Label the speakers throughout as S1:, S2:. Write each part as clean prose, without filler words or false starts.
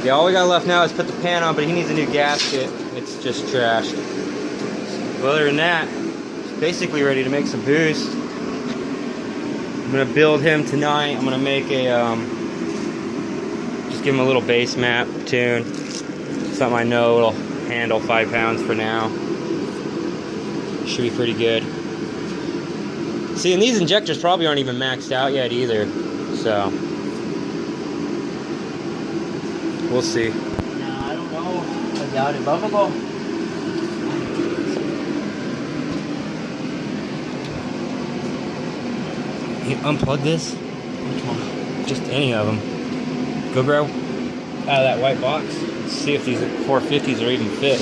S1: Yeah, all we got left now is put the pan on, but he needs a new gasket. It's just trashed. But other than that, it's basically ready to make some boost. I'm gonna build him tonight. I'm gonna make a, just give him a little base map tune. Something I know it'll handle 5 pounds for now. Should be pretty good. See, and these injectors probably aren't even maxed out yet either. So, we'll see.
S2: No, I don't know. I doubt it. But I'm gonna go.
S1: You unplug this?
S2: Which one?
S1: Just any of them. Go grab out of that white box. Let's see if these 450s are even fit.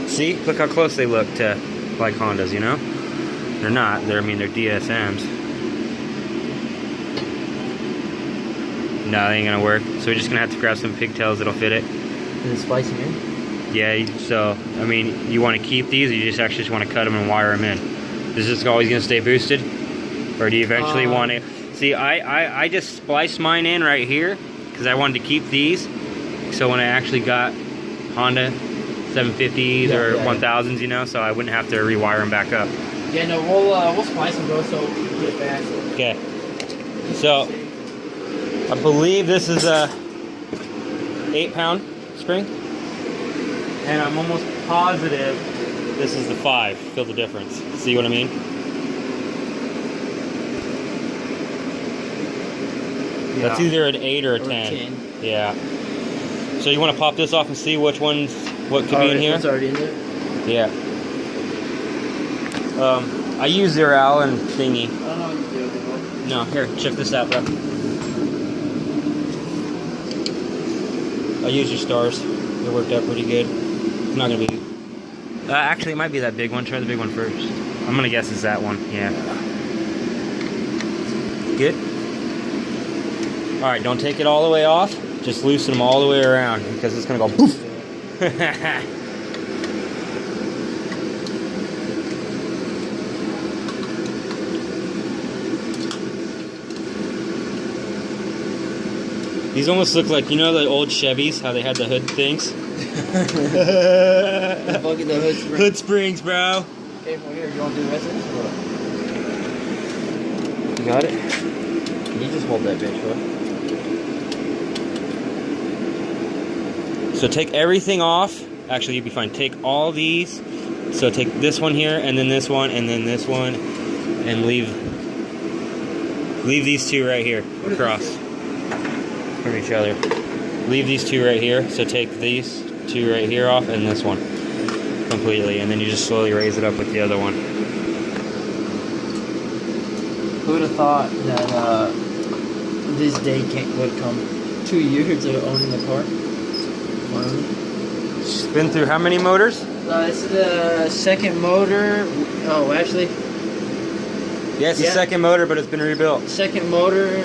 S1: See? Look how close they look to like Hondas, you know? They're not. They're, I mean, they're DSMs. No, they ain't gonna work. So we're just gonna have to grab some pigtails that'll fit it.
S2: Is it splicing in?
S1: Yeah, so, I mean, you want to keep these, or you just actually just want to cut them and wire them in? Is this always going to stay boosted? Or do you eventually want to... See, I just spliced mine in right here, because I wanted to keep these. So when I actually got Honda 750s or 1000s, you know, so I wouldn't have to rewire them back up.
S2: Yeah, no, we'll splice them, bro, so we can get back.
S1: Okay. So, I believe this is a 8-pound spring. And I'm almost positive this is the 5. Feel the difference. See what I mean? Yeah. That's either an 8 or a 10. Yeah. So you want to pop this off and see which one's what could be in here?
S2: It's already in there?
S1: Yeah. I use their Allen thingy.
S2: I don't know what you do.
S1: No, here, check this out, bro. I use your stars. They worked out pretty good. It's not gonna be. Actually, it might be that big one. Try the big one first. I'm gonna guess it's that one. Yeah. Good. All right, don't take it all the way off. Just loosen them all the way around because it's gonna go poof. These almost look like, you know, the old Chevys, how they had the hood things?
S2: The hood springs.
S1: Hood springs, bro.
S2: Okay, well, here, you want to do the rest of this?
S1: You got it?
S2: Can you just hold that bitch, bro?
S1: So take everything off. Actually, you'll be fine. Take all these. So take this one here, and then this one, and then this one, and leave these two right here across from each other. Leave these two right here. So take these two right here off, and this one completely, and then you just slowly raise it up with the other one.
S2: Who would have thought that this day would come? 2 years of owning the car. Finally.
S1: It's been through how many motors?
S2: This is the second motor. Oh, actually.
S1: Yeah, it's the second motor, but it's been rebuilt.
S2: Second motor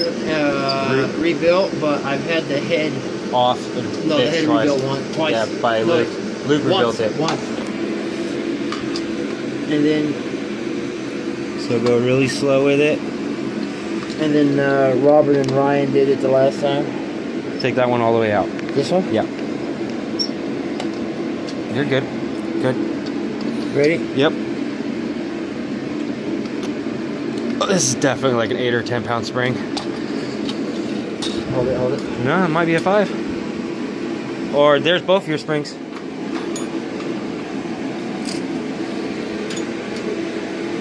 S2: rebuilt, but I've had the head
S1: off.
S2: No, the head rebuilt twice.
S1: Yeah, by Luke. Luke rebuilt it.
S2: Once. And then.
S1: So go really slow with it.
S2: And then Robert and Ryan did it the last time.
S1: Take that one all the way out.
S2: This one?
S1: Yeah. You're good. Good.
S2: Ready?
S1: Yep. Oh, this is definitely like an 8 or 10 pound spring.
S2: Hold it, hold it.
S1: No, it might be a 5. Or there's both your springs.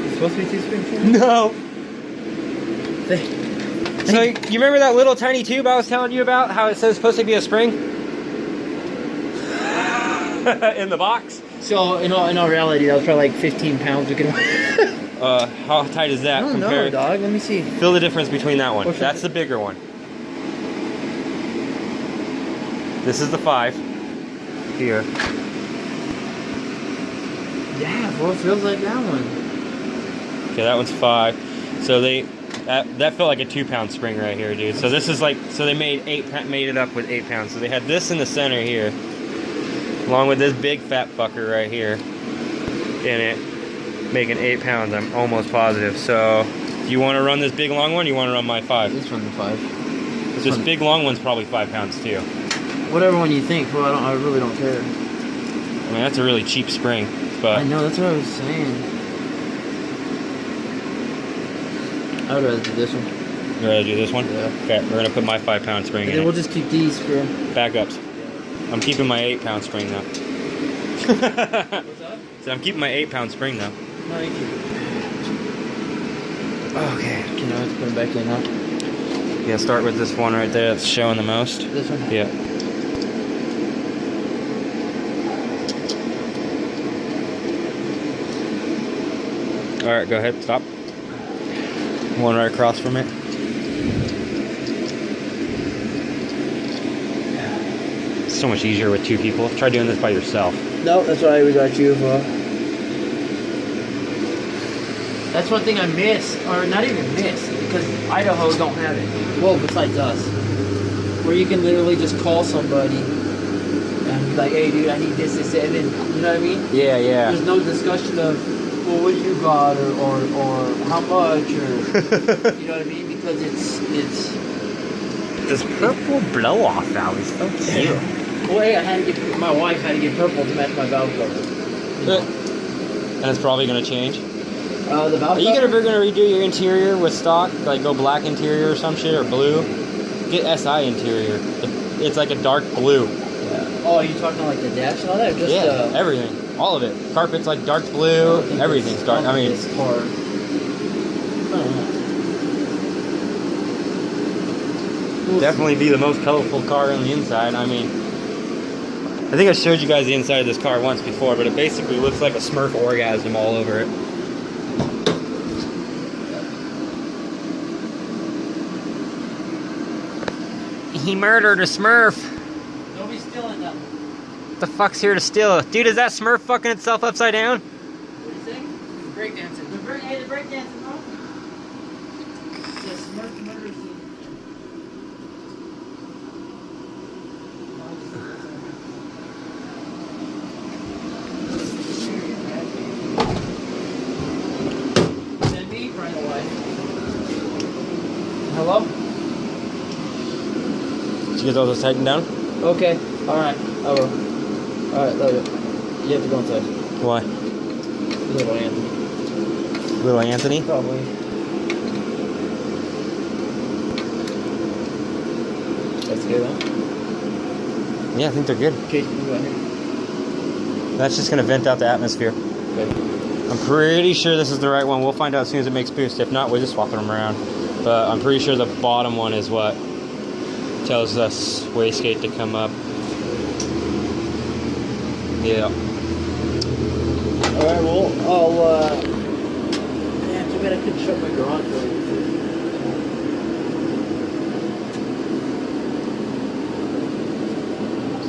S2: It's supposed to be 2 springs here?
S1: No. So you remember that little tiny tube I was telling you about? How it says it's supposed to be a spring? In the box?
S2: So in all reality, that was probably like 15 pounds. We could.
S1: How tight is that?
S2: I don't know, dog. Let me see.
S1: Feel the difference between that one. That's the bigger one. This is the 5. Here.
S2: Yeah, bro, it feels like that one.
S1: Okay, that one's 5. So that felt like a 2 pound spring right here, dude. So this is like, so they made it up with 8 pounds. So they had this in the center here, along with this big fat fucker right here in it. making 8 pounds. I'm almost positive. So, you want to run this big long one? Or you want to run my 5?
S2: Let's run the 5.
S1: This big long one's probably 5 pounds too.
S2: Whatever one you think. Well, I really don't care.
S1: I mean, that's a really cheap spring, but
S2: I know, that's what I was saying. I would rather do this one.
S1: You ready to do this one?
S2: Yeah.
S1: Okay, we're gonna put my 5 pound spring
S2: And
S1: in
S2: then
S1: it.
S2: we'll just keep these for...
S1: Backups. I'm keeping my 8 pound spring though.
S2: What's that?
S1: So I'm keeping my 8 pound spring though.
S2: No, you keep it.
S1: Okay.
S2: Okay, now let's put them back in, huh?
S1: Yeah, start with this one right there that's showing the most.
S2: This one?
S1: Yeah. Alright, go ahead, stop. One right across from it. It's so much easier with 2 people. Try doing this by yourself.
S2: No, that's why we got you for. That's one thing I miss, or not even miss, because Idaho don't have it. Well, besides us. Where you can literally just call somebody and be like, hey dude, I need this, and then, you know what I mean?
S1: Yeah, yeah.
S2: There's no discussion of, well, what you got, or how much, or, you know what I mean? Because it's...
S1: This purple blow off valve is so cute.
S2: Well, hey, my wife had to get purple to match my valve cover. You know?
S1: And it's probably going to change.
S2: The valve
S1: Are you
S2: cover?
S1: ever going to redo your interior with stock? Like go black interior or some shit, or blue? Get SI interior. It's like a dark blue.
S2: Yeah. Oh, are you talking like the dash and all that? Or just,
S1: everything. All of it. Carpet's like dark blue. Everything's dark. I mean,
S2: this car.
S1: definitely be the most colorful car on the inside. I mean, I think I showed you guys the inside of this car once before, but it basically looks like a Smurf orgasm all over it. He murdered a Smurf.
S2: Nobody's stealing them.
S1: What the fuck's here to steal? Dude, is that Smurf fucking itself upside down?
S2: What do you think? Breakdancing. Hey, the breakdancing, huh? The Smurf murder scene. Send me right away. Hello?
S1: Did you get all this tightened down?
S2: Okay. Alright. I will. Alright, love it. You have to go inside.
S1: Why?
S2: Little Anthony.
S1: Little Anthony?
S2: Probably. That's good, huh?
S1: Yeah, I think they're good.
S2: Okay, you go ahead.
S1: That's just gonna vent out the atmosphere.
S2: Good.
S1: I'm pretty sure this is the right one. We'll find out as soon as it makes boost. If not, we'll just swap them around. But I'm pretty sure the bottom one is what tells us wastegate to come up. Yeah.
S2: Alright, well, I'll, yeah, too bad I couldn't shut my garage door.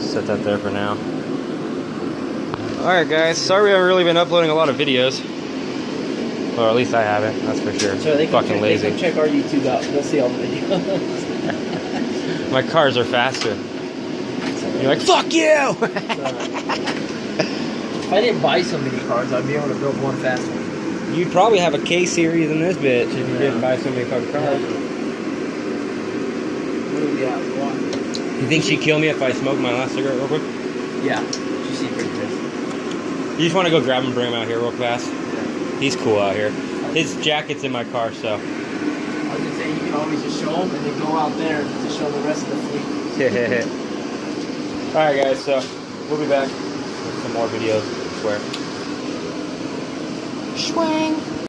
S1: Set that there for now. Alright guys, sorry we haven't really been uploading a lot of videos. Or at least I haven't, that's for sure.
S2: So they can
S1: Fucking
S2: check,
S1: lazy.
S2: They can check our YouTube out. They'll see all the videos.
S1: My cars are faster. You're like, fuck you!
S2: If I didn't buy so many cars, I'd be able to build one faster.
S1: You'd probably have a K series in this bitch if you didn't buy so many fucking cars.
S2: What do we have? One.
S1: You think she'd kill me if I smoked my last cigarette real quick?
S2: Yeah. Did you see pictures?
S1: You just want to go grab him and bring him out here real fast?
S2: Yeah.
S1: He's cool out here. His jacket's in my car, so.
S2: I was gonna say you can always just show them and then go out there to show the rest of the fleet.
S1: Alright guys, so we'll be back with some more videos, I swear. Schwang!